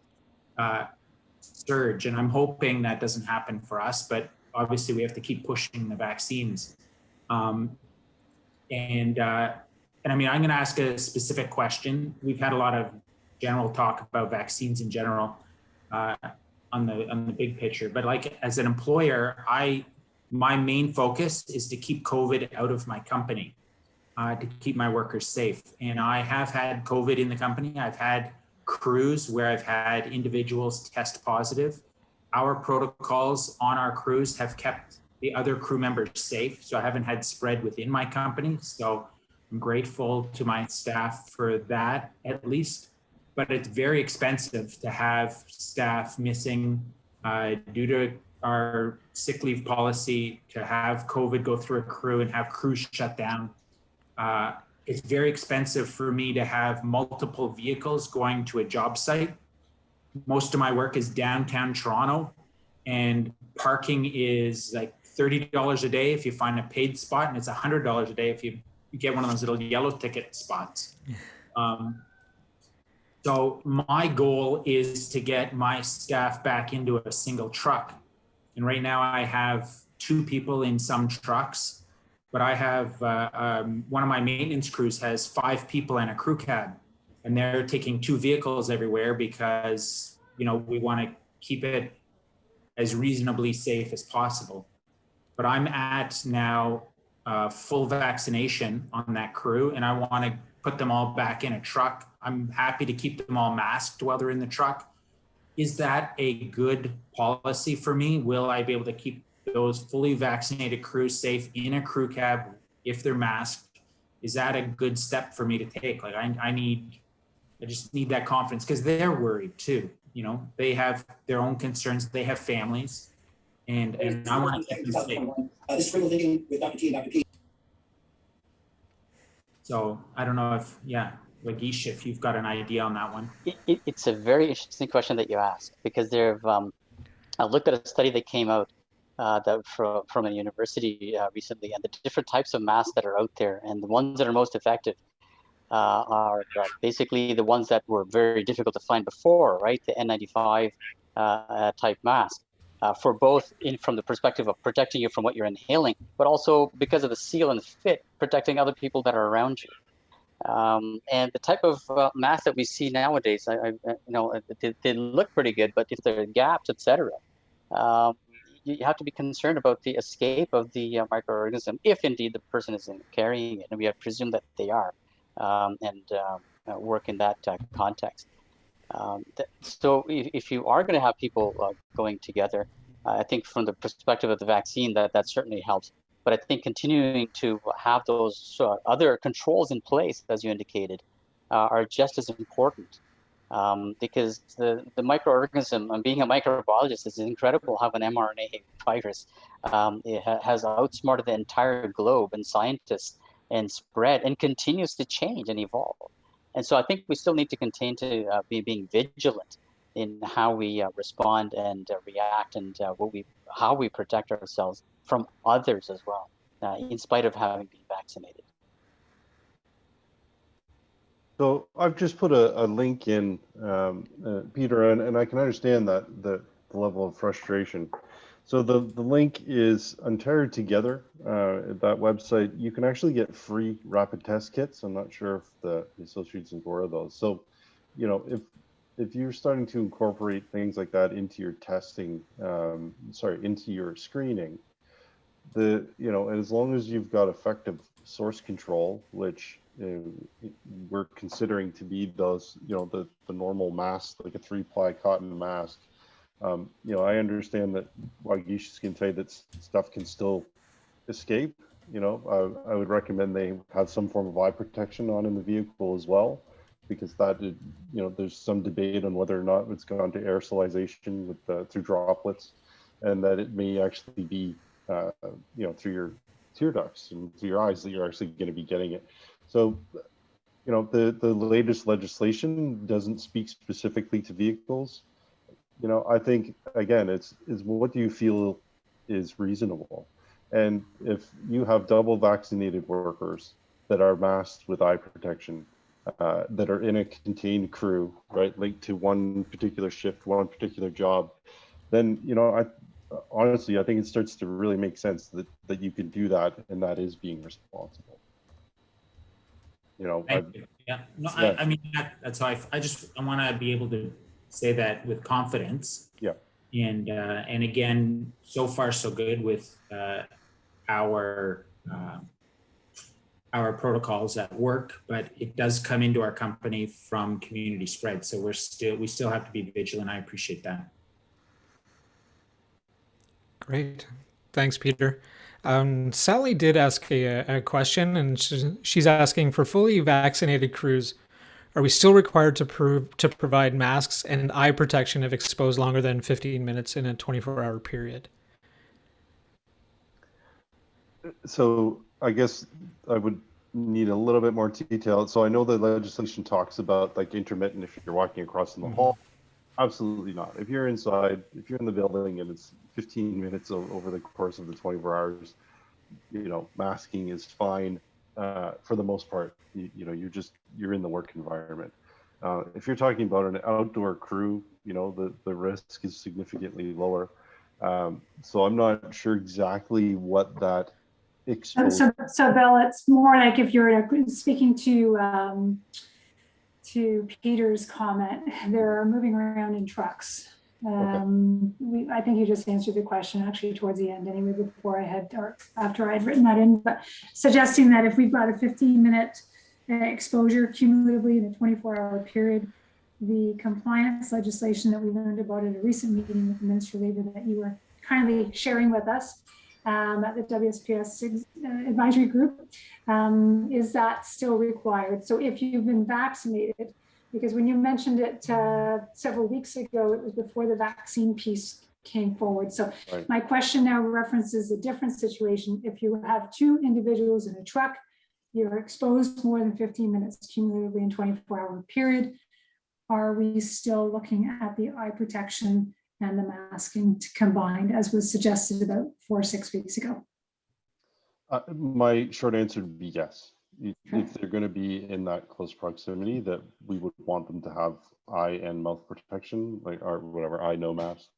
surge. And I'm hoping that doesn't happen for us, but obviously we have to keep pushing the vaccines. And I mean, I'm going to ask a specific question. We've had a lot of general talk about vaccines in general on the big picture, but like as an employer, my main focus is to keep COVID out of my company, to keep my workers safe. And I have had COVID in the company. I've had crews where I've had individuals test positive. Our protocols on our crews have kept the other crew members safe, so I haven't had spread within my company. So I'm grateful to my staff for that, at least. But it's very expensive to have staff missing due to our sick leave policy, to have COVID go through a crew and have crews shut down. It's very expensive for me to have multiple vehicles going to a job site. Most of my work is downtown Toronto, and parking is like $30 a day if you find a paid spot, and it's $100 a day if you get one of those little yellow ticket spots. So my goal is to get my staff back into a single truck. And right now I have 2 people in some trucks, but I have one of my maintenance crews has 5 people and a crew cab, and they're taking 2 vehicles everywhere because, we want to keep it as reasonably safe as possible. But I'm at now full vaccination on that crew, and I want to put them all back in a truck. I'm happy to keep them all masked while they're in the truck. Is that a good policy for me? Will I be able to keep those fully vaccinated crews safe in a crew cab if they're masked? Is that a good step for me to take? Like I just need that confidence, because they're worried too. You know, they have their own concerns. They have families, and I want to keep them safe. This is critical thinking with Dr. T and Dr. P. So I don't know if, Lagish, if you've got an idea on that one. It's a very interesting question that you ask, because I looked at a study that came out from a university recently, and the different types of masks that are out there, and the ones that are most effective are basically the ones that were very difficult to find before, right? The N95 type mask. For both from the perspective of protecting you from what you're inhaling, but also because of the seal and fit, protecting other people that are around you. And the type of mask that we see nowadays, they look pretty good, but if there are gaps, etc., you have to be concerned about the escape of the microorganism, if indeed the person is carrying it, and we have presumed that they are, and work in that context. So if you are going to have people going together, I think from the perspective of the vaccine, that certainly helps. But I think continuing to have those other controls in place, as you indicated, are just as important. Because the microorganism, being a microbiologist, is incredible how an mRNA virus has outsmarted the entire globe and scientists and spread and continues to change and evolve. And so I think we still need to continue to be being vigilant in how we respond and react, and how we protect ourselves from others as well, in spite of having been vaccinated. So I've just put a link in, Peter, and I can understand that the level of frustration. So the link is Ontario Together, that website. You can actually get free rapid test kits. I'm not sure if the associates can borrow those. So, you know, if you're starting to incorporate things like that into your testing, into your screening, as long as you've got effective source control, which we're considering to be those, the normal mask, like a 3-ply cotton mask. I understand that Wagish can say that stuff can still escape. I would recommend they have some form of eye protection on in the vehicle as well, because there's some debate on whether or not it's gone to aerosolization through droplets, and that it may actually be through your tear ducts and through your eyes that you're actually going to be getting it. So, the latest legislation doesn't speak specifically to vehicles. I think, again, it's what do you feel is reasonable? And if you have double vaccinated workers that are masked with eye protection, that are in a contained crew, right, linked to one particular shift, one particular job, then, honestly, I think it starts to really make sense that you can do that, and that is being responsible. I mean, that's how I want to be able to say that with confidence. Yeah. And again, so far so good with our protocols at work, but it does come into our company from community spread. So we still have to be vigilant. I appreciate that. Great. Thanks, Peter. Sally did ask a question, and she's asking, for fully vaccinated crews, are we still required to provide masks and eye protection if exposed longer than 15 minutes in a 24-hour period? So I guess I would need a little bit more detail. So I know the legislation talks about like intermittent if you're walking across in the hall. Absolutely not. If you're inside, if you're in the building and it's 15 minutes over the course of the 24 hours, masking is fine for the most part. You're in the work environment. If you're talking about an outdoor crew, the risk is significantly lower. So I'm not sure exactly what that exposure. So Bill, it's more like if you're speaking to Peter's comment, they're moving around in trucks. I think you just answered the question actually towards the end anyway, before I had, or after I had written that in, but suggesting that if we've got a 15-minute exposure cumulatively in a 24-hour period, the compliance legislation that we learned about at a recent meeting with the Minister of Labor that you were kindly sharing with us at the WSPS advisory group, is that still required? So if you've been vaccinated, because when you mentioned it several weeks ago, it was before the vaccine piece came forward. So Right. My question now references a different situation. If you have two individuals in a truck, you're exposed more than 15 minutes cumulatively in 24-hour period, are we still looking at the eye protection and the masking combined, as was suggested about 4 or 6 weeks ago? My short answer would be yes. Okay. If they're going to be in that close proximity, that we would want them to have eye and mouth protection, like, or whatever, eye, no mask,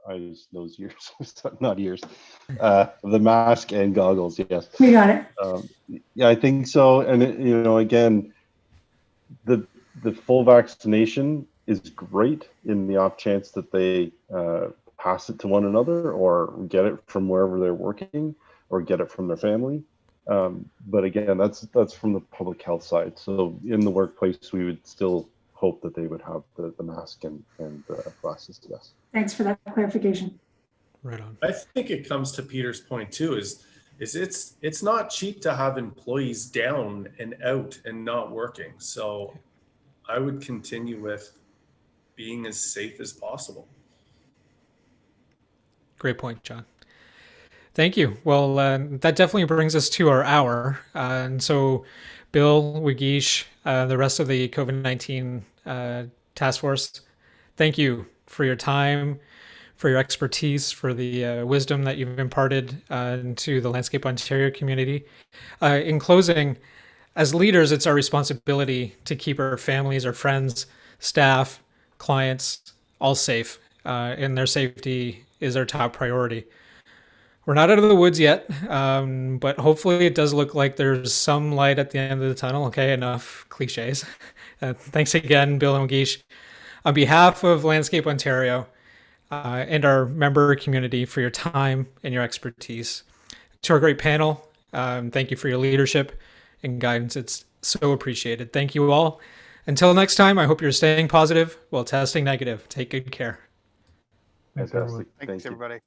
eyes, nose, ears, not ears, the mask and goggles. Yes, we got it. Yeah, I think so. And again, the full vaccination is great in the off chance that they pass it to one another or get it from wherever they're working or get it from their family. But again, that's from the public health side. So in the workplace, we would still hope that they would have the mask and glasses. Yes. Thanks for that clarification. Right on. I think it comes to Peter's point too, is it's not cheap to have employees down and out and not working. So I would continue with being as safe as possible. Great point, John. Thank you. Well, that definitely brings us to our hour. And so, Bill, Wageesh, the rest of the COVID-19 task force, thank you for your time, for your expertise, for the wisdom that you've imparted to the Landscape Ontario community. In closing, as leaders, it's our responsibility to keep our families, our friends, staff, clients all safe, and their safety is our top priority. We're not out of the woods yet, but hopefully it does look like there's some light at the end of the tunnel. Okay, enough cliches. Thanks again, Bill and Wageesh. On behalf of Landscape Ontario and our member community, for your time and your expertise. To our great panel, thank you for your leadership and guidance. It's so appreciated. Thank you all. Until next time, I hope you're staying positive while testing negative. Take good care. Thanks, everyone. Fantastic. Thanks, Thank you. everybody.